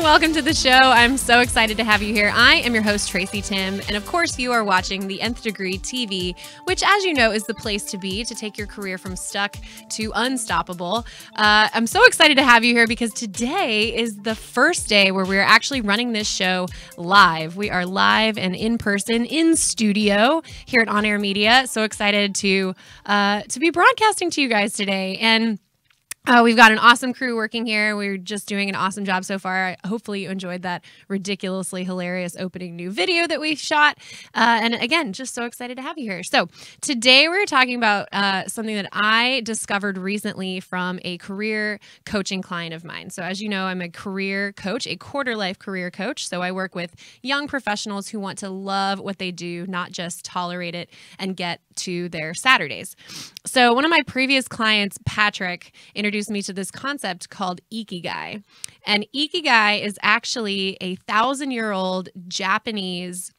Welcome to the show. I'm so excited to have you here. I am your host, Tracy Timm, and of course you are watching the Nth Degree TV, which, as you know, is the place to be to take your career from stuck to unstoppable. I'm so excited to have you here because today is the first day where we're actually running this show live. We are live and in person in studio here at On Air Media. So excited to be broadcasting to you guys today. And we've got an awesome crew working here. We're just doing an awesome job so far. Hopefully you enjoyed that ridiculously hilarious opening new video that we shot. And again, just so excited to have you here. So today we're talking about something that I discovered recently from a career coaching client of mine. So as you know, I'm a career coach, a quarter-life career coach. So I work with young professionals who want to love what they do, not just tolerate it and get to their Saturdays. So one of my previous clients, Patrick, introduced me to this concept called Ikigai. And Ikigai is actually a 1,000-year-old Japanese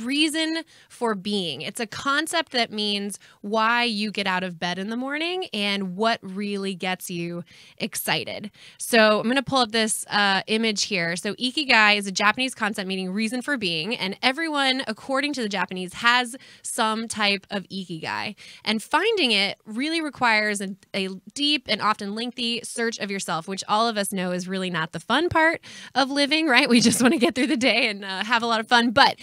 reason for being. It's a concept that means why you get out of bed in the morning and what really gets you excited. So I'm going to pull up this image here. So Ikigai is a Japanese concept meaning reason for being, and everyone, according to the Japanese, has some type of Ikigai. And finding it really requires a deep and often lengthy search of yourself, which all of us know is really not the fun part of living, right? We just want to get through the day and have a lot of fun. But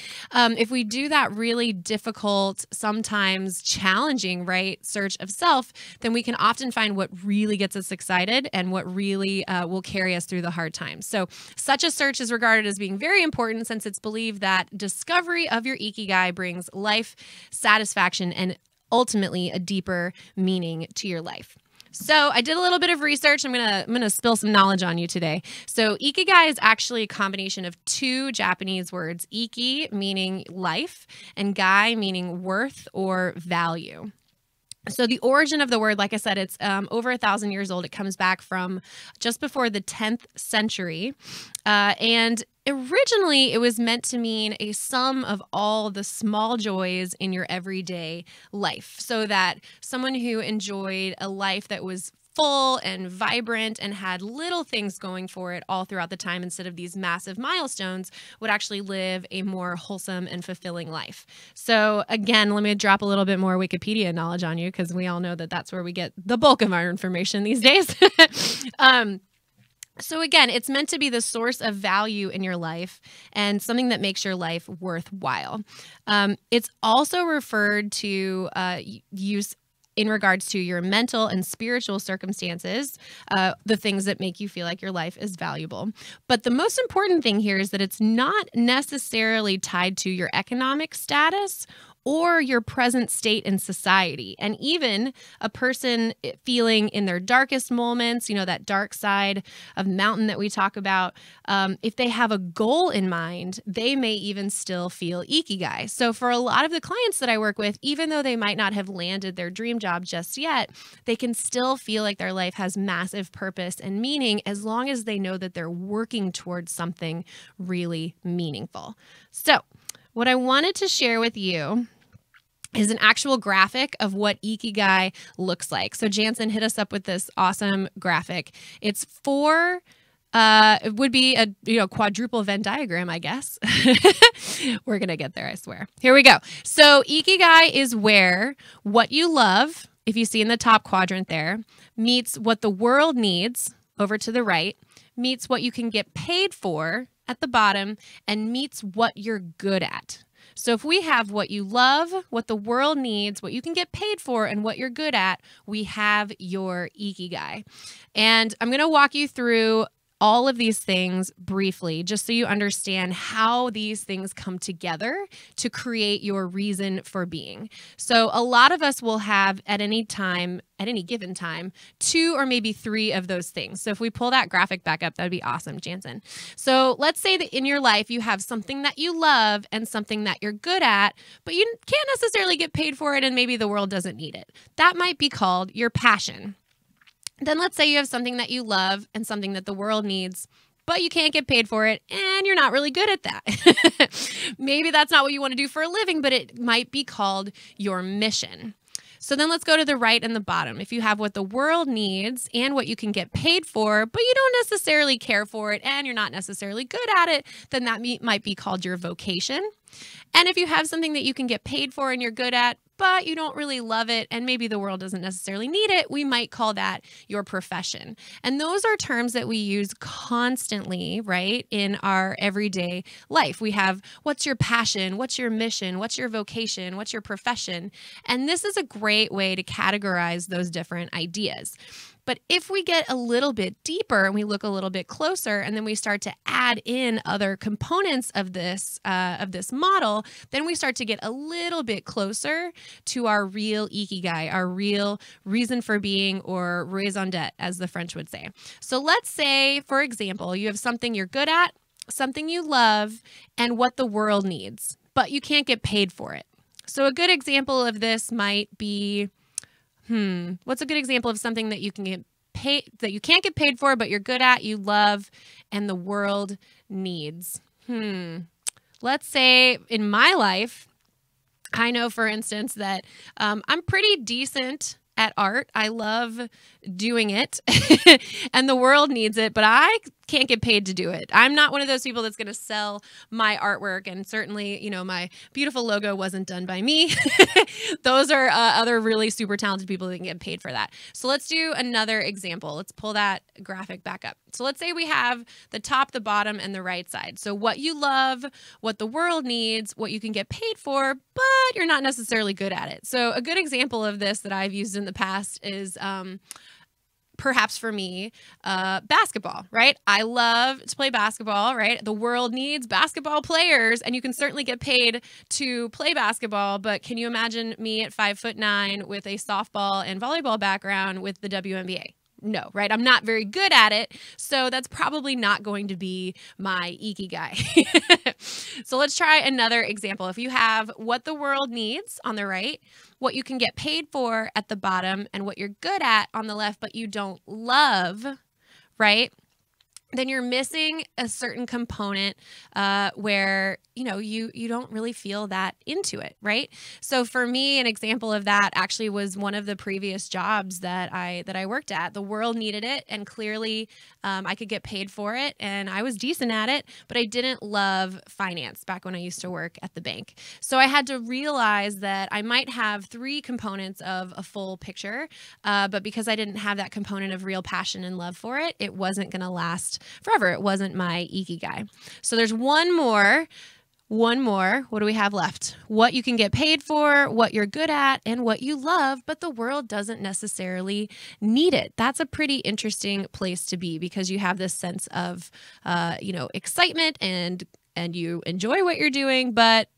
if we do that really difficult, sometimes challenging, right, search of self, then we can often find what really gets us excited and what really will carry us through the hard times. So such a search is regarded as being very important since it's believed that discovery of your Ikigai brings life satisfaction and ultimately a deeper meaning to your life. So I did a little bit of research. I'm gonna spill some knowledge on you today. So Ikigai is actually a combination of two Japanese words, Iki meaning life and Gai meaning worth or value. So the origin of the word, like I said, it's over 1,000 years old. It comes back from just before the 10th century. And originally, it was meant to mean a sum of all the small joys in your everyday life. So that someone who enjoyed a life that was full and vibrant and had little things going for it all throughout the time instead of these massive milestones would actually live a more wholesome and fulfilling life. So again, let me drop a little bit more Wikipedia knowledge on you because we all know that that's where we get the bulk of our information these days. So again, it's meant to be the source of value in your life and something that makes your life worthwhile. It's also referred to use in regards to your mental and spiritual circumstances, the things that make you feel like your life is valuable. But the most important thing here is that it's not necessarily tied to your economic status or your present state in society. And even a person feeling in their darkest moments, you know, that dark side of mountain that we talk about, if they have a goal in mind, they may even still feel Ikigai. So for a lot of the clients that I work with, even though they might not have landed their dream job just yet, they can still feel like their life has massive purpose and meaning as long as they know that they're working towards something really meaningful. So what I wanted to share with you is an actual graphic of what Ikigai looks like. So Jansen hit us up with this awesome graphic. It's 4 It would be a quadruple Venn diagram, I guess. We're going to get there, I swear. Here we go. So Ikigai is where what you love, if you see in the top quadrant there, meets what the world needs over to the right, meets what you can get paid for at the bottom, and meets what you're good at. So if we have what you love, what the world needs, what you can get paid for, and what you're good at, we have your Ikigai. And I'm going to walk you through all of these things briefly, just so you understand how these things come together to create your reason for being. So a lot of us will have at any given time, 2 or maybe 3 of those things. So if we pull that graphic back up, that'd be awesome, Jansen. So let's say that in your life, you have something that you love and something that you're good at, but you can't necessarily get paid for it, and maybe the world doesn't need it. That might be called your passion. Then let's say you have something that you love and something that the world needs, but you can't get paid for it, and you're not really good at that. Maybe that's not what you want to do for a living, but it might be called your mission. So then let's go to the right and the bottom. If you have what the world needs and what you can get paid for, but you don't necessarily care for it and you're not necessarily good at it, then that might be called your vocation. And if you have something that you can get paid for and you're good at, but you don't really love it, and maybe the world doesn't necessarily need it, we might call that your profession. And those are terms that we use constantly, right, in our everyday life. We have what's your passion, what's your mission, what's your vocation, what's your profession. And this is a great way to categorize those different ideas. But if we get a little bit deeper and we look a little bit closer, and then we start to add in other components of this model, then we start to get a little bit closer to our real Ikigai, our real reason for being, or raison d'etre, as the French would say. So let's say, for example, you have something you're good at, something you love, and what the world needs, but you can't get paid for it. So a good example of this might be, what's a good example of something that you can get paid, that you can't get paid for, but you're good at, you love, and the world needs? Let's say in my life, I know, for instance, that I'm pretty decent at art. I love doing it and the world needs it, but I can't get paid to do it. I'm not one of those people that's going to sell my artwork, and certainly, you know, my beautiful logo wasn't done by me. Those are other really super talented people that can get paid for that. So let's do another example. Let's pull that graphic back up. So let's say we have the top, the bottom, and the right side. So what you love, what the world needs, what you can get paid for, but you're not necessarily good at it. So a good example of this that I've used in the past is perhaps for me, basketball, right? I love to play basketball, right? The world needs basketball players, and you can certainly get paid to play basketball, but can you imagine me at 5'9" with a softball and volleyball background with the WNBA? No, right? I'm not very good at it, so that's probably not going to be my Ikigai. So let's try another example. If you have what the world needs on the right, what you can get paid for at the bottom, and what you're good at on the left, but you don't love, right? Then you're missing a certain component where, you know, you don't really feel that into it, right? So for me, an example of that actually was one of the previous jobs that I worked at. The world needed it, and clearly I could get paid for it, and I was decent at it, but I didn't love finance back when I used to work at the bank. So I had to realize that I might have 3 components of a full picture, but because I didn't have that component of real passion and love for it, it wasn't going to last forever. It wasn't my Ikigai. So there's one more. What do we have left? What you can get paid for, what you're good at, and what you love, but the world doesn't necessarily need it. That's a pretty interesting place to be, because you have this sense of, excitement and you enjoy what you're doing, but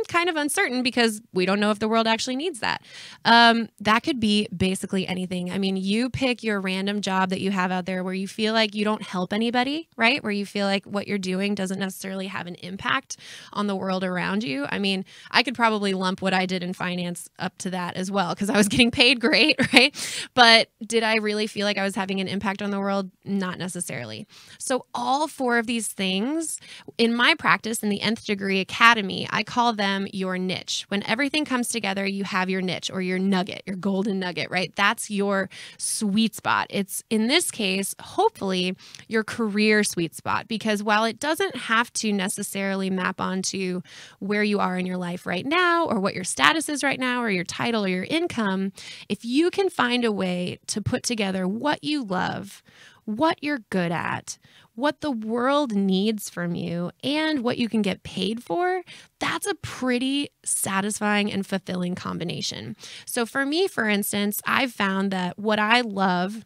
kind of uncertain because we don't know if the world actually needs that. That could be basically anything. I mean, you pick your random job that you have out there where you feel like you don't help anybody, right? Where you feel like what you're doing doesn't necessarily have an impact on the world around you. I mean, I could probably lump what I did in finance up to that as well, because I was getting paid great, right? But did I really feel like I was having an impact on the world? Not necessarily. So all 4 of these things in my practice in the Nth Degree Academy, I I call them your niche. When everything comes together, you have your niche or your nugget, your golden nugget, right? That's your sweet spot. It's, in this case, hopefully your career sweet spot, because while it doesn't have to necessarily map onto where you are in your life right now or what your status is right now or your title or your income, if you can find a way to put together what you love, what you're good at, what the world needs from you, and what you can get paid for, that's a pretty satisfying and fulfilling combination. So for me, for instance, I've found that what I love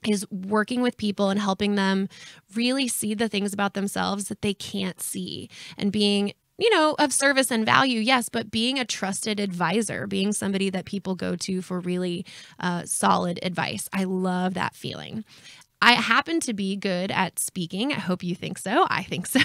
is working with people and helping them really see the things about themselves that they can't see, and being of service and value, yes, but being a trusted advisor, being somebody that people go to for really solid advice. I love that feeling. I happen to be good at speaking. I hope you think so. I think so.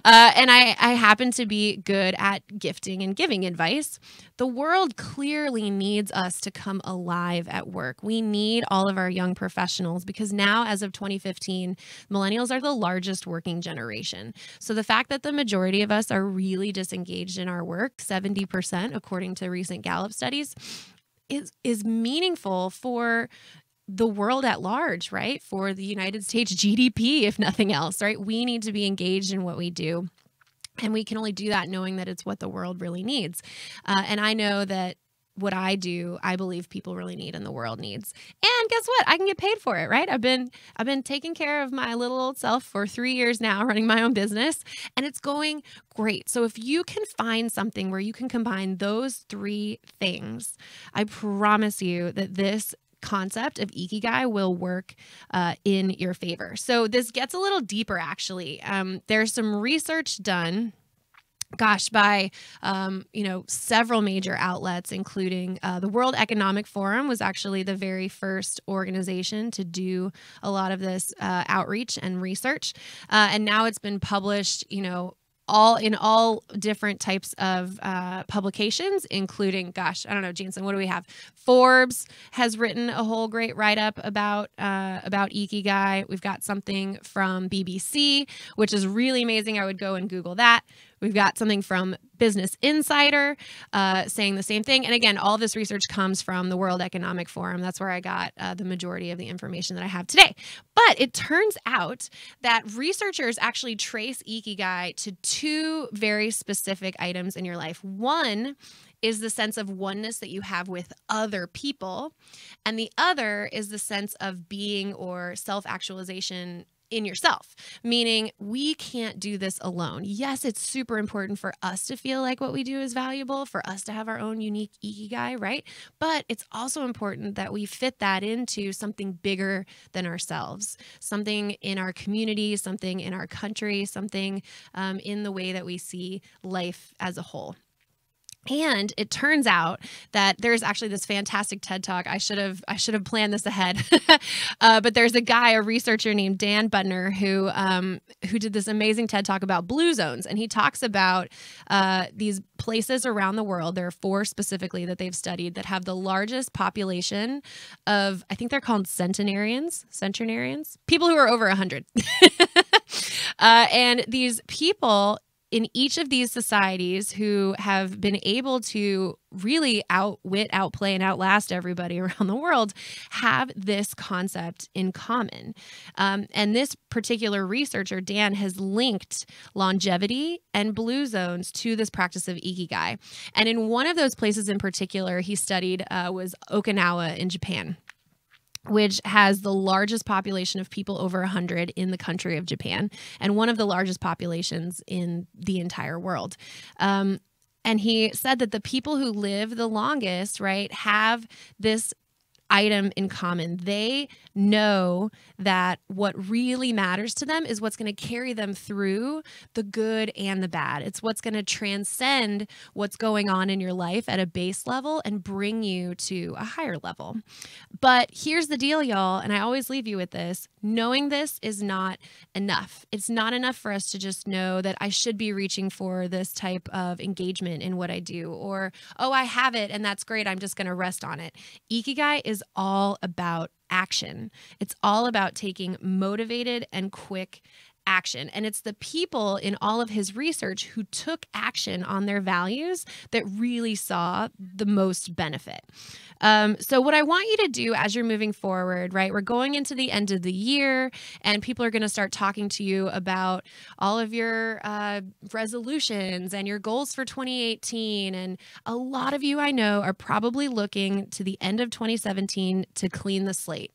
And I happen to be good at gifting and giving advice. The world clearly needs us to come alive at work. We need all of our young professionals, because now, as of 2015, millennials are the largest working generation. So the fact that the majority of us are really disengaged in our work, 70% according to recent Gallup studies, is meaningful for the world at large, right? For the United States GDP, if nothing else, right? We need to be engaged in what we do. And we can only do that knowing that it's what the world really needs. And I know that what I do, I believe people really need and the world needs. And guess what? I can get paid for it, right? I've been taking care of my little old self for 3 years now, running my own business, and it's going great. So if you can find something where you can combine those three things, I promise you that this concept of Ikigai will work in your favor. So this gets a little deeper, actually. There's some research done, by several major outlets, including the World Economic Forum was actually the very first organization to do a lot of this outreach and research. And now it's been published, all different types of publications, including, I don't know, Jansen, what do we have? Forbes has written a whole great write-up about Ikigai. We've got something from BBC, which is really amazing. I would go and Google that. We've got something from Business Insider saying the same thing. And again, all this research comes from the World Economic Forum. That's where I got the majority of the information that I have today. But it turns out that researchers actually trace Ikigai to two very specific items in your life. One is the sense of oneness that you have with other people. And the other is the sense of being or self-actualization in yourself, meaning we can't do this alone. Yes, it's super important for us to feel like what we do is valuable, for us to have our own unique Ikigai, right? But it's also important that we fit that into something bigger than ourselves, something in our community, something in our country, something in the way that we see life as a whole. And it turns out that there's actually this fantastic TED Talk. I should have planned this ahead. But there's a researcher named Dan Budner, who did this amazing TED Talk about blue zones. And he talks about these places around the world. There are 4 specifically that they've studied that have the largest population of, I think they're called centenarians, people who are over 100. And these people in each of these societies who have been able to really outwit, outplay, and outlast everybody around the world have this concept in common. And this particular researcher, Dan, has linked longevity and blue zones to this practice of Ikigai. And in one of those places in particular he studied was Okinawa in Japan, which has the largest population of people over 100 in the country of Japan, and one of the largest populations in the entire world. And he said that the people who live the longest, right, have this item in common. They know that what really matters to them is what's going to carry them through the good and the bad. It's what's going to transcend what's going on in your life at a base level and bring you to a higher level. But here's the deal, y'all, and I always leave you with this. Knowing this is not enough. It's not enough for us to just know that I should be reaching for this type of engagement in what I do, or, oh, I have it and that's great, I'm just going to rest on it. Ikigai is all about action. It's all about taking motivated and quick action. And it's the people in all of his research who took action on their values that really saw the most benefit. So what I want you to do as you're moving forward, right? We're going into the end of the year and people are going to start talking to you about all of your resolutions and your goals for 2018. And a lot of you I know are probably looking to the end of 2017 to clean the slate.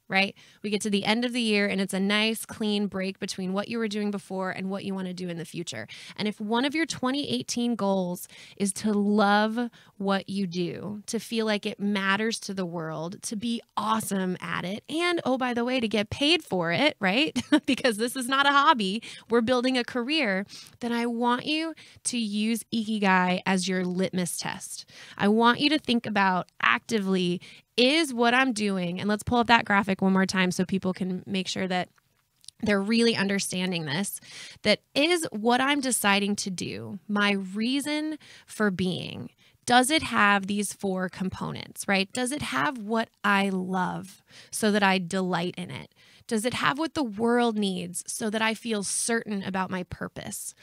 Right? We get to the end of the year and it's a nice clean break between what you were doing before and what you want to do in the future. And if one of your 2018 goals is to love what you do, to feel like it matters to the world, to be awesome at it, and oh, by the way, to get paid for it, right? Because this is not a hobby, we're building a career, then I want you to use Ikigai as your litmus test. I want you to think about actively, is what I'm doing, and let's pull up that graphic one more time so people can make sure that they're really understanding this, that is what I'm deciding to do, my reason for being. Does it have these 4 components, right? Does it have what I love so that I delight in it? Does it have what the world needs so that I feel certain about my purpose?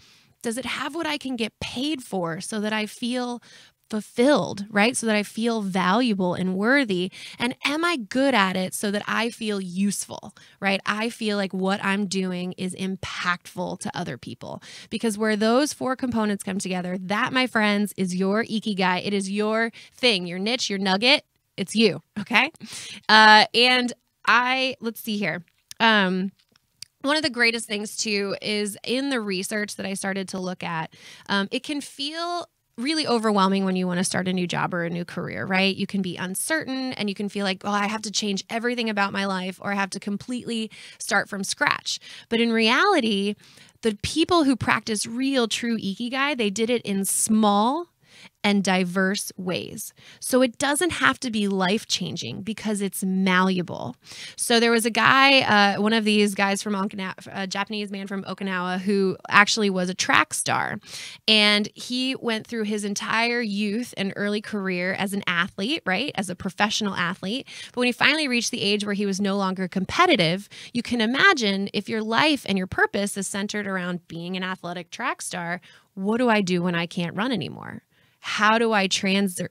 Does it have what I can get paid for so that I feel fulfilled, right? So that I feel valuable and worthy. And am I good at it so that I feel useful, right? I feel like what I'm doing is impactful to other people. Because where those 4 components come together, that, my friends, is your Ikigai. It is your thing, your niche, your nugget. It's you, okay? Let's see here. One of the greatest things too is in the research that I started to look at, it can feel really overwhelming when you want to start a new job or a new career, right? You can be uncertain and you can feel like, oh, I have to change everything about my life or I have to completely start from scratch. But in reality, the people who practice real, true Ikigai, they did it in small and diverse ways. So it doesn't have to be life-changing because it's malleable. So there was a guy, one of these guys from Okinawa, a Japanese man from Okinawa who actually was a track star. And he went through his entire youth and early career as an athlete, right? As a professional athlete. But when he finally reached the age where he was no longer competitive, you can imagine if your life and your purpose is centered around being an athletic track star, what do I do when I can't run anymore? How do I transfer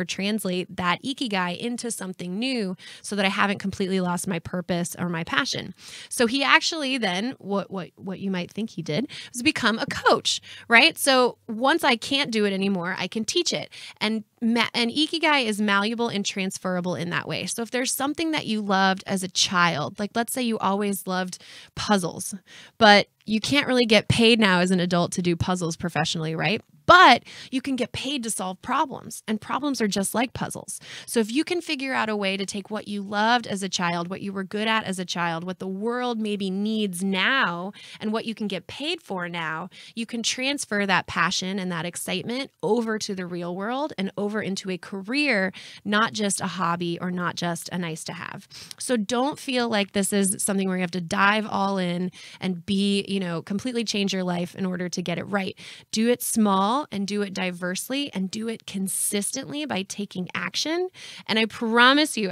or translate that Ikigai into something new so that I haven't completely lost my purpose or my passion? So he actually then, what you might think he did, was become a coach, right? So once I can't do it anymore, I can teach it. And Ikigai is malleable and transferable in that way. So if there's something that you loved as a child, like let's say you always loved puzzles, but you can't really get paid now as an adult to do puzzles professionally, right? But you can get paid to solve problems, and problems are just like puzzles. So if you can figure out a way to take what you loved as a child, what you were good at as a child, what the world maybe needs now, and what you can get paid for now, you can transfer that passion and that excitement over to the real world and over into a career, not just a hobby or not just a nice to have. So don't feel like this is something where you have to dive all in and be, completely change your life in order to get it right. Do it small and do it diversely and do it consistently by taking action. And I promise you,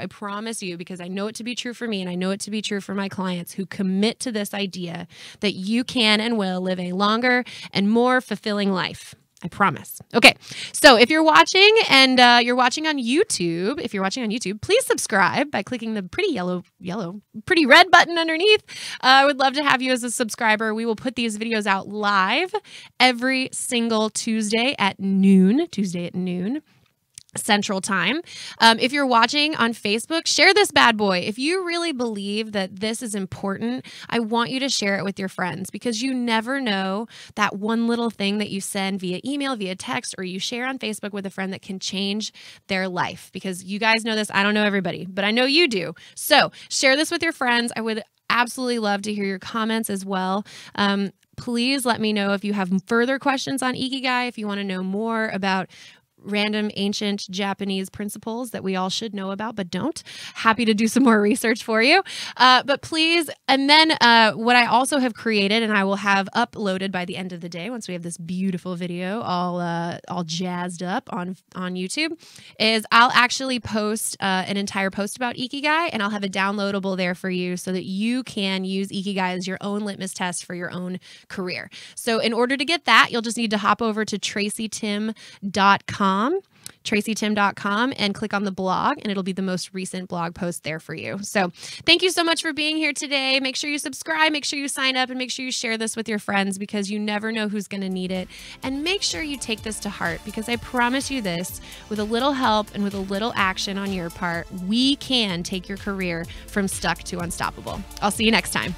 because I know it to be true for me and I know it to be true for my clients who commit to this idea that you can and will live a longer and more fulfilling life. I promise. Okay. So if you're watching and you're watching on YouTube, please subscribe by clicking the pretty red button underneath. I would love to have you as a subscriber. We will put these videos out live every single Tuesday at noon. Central Time. If you're watching on Facebook, share this bad boy. If you really believe that this is important, I want you to share it with your friends because you never know that one little thing that you send via email, via text, or you share on Facebook with a friend that can change their life. Because you guys know this. I don't know everybody, but I know you do. So share this with your friends. I would absolutely love to hear your comments as well. Please let me know if you have further questions on Ikigai, if you want to know more about random ancient Japanese principles that we all should know about, but don't. Happy to do some more research for you. But please, and then what I also have created, and I will have uploaded by the end of the day, once we have this beautiful video all jazzed up on YouTube, is I'll actually post an entire post about Ikigai, and I'll have a downloadable there for you so that you can use Ikigai as your own litmus test for your own career. So in order to get that, you'll just need to hop over to tracytimm.com, and click on the blog, and it'll be the most recent blog post there for you. So thank you so much for being here today. Make sure you subscribe, make sure you sign up, and make sure you share this with your friends, because you never know who's going to need it. And make sure you take this to heart, because I promise you this, with a little help and with a little action on your part, we can take your career from stuck to unstoppable. I'll see you next time.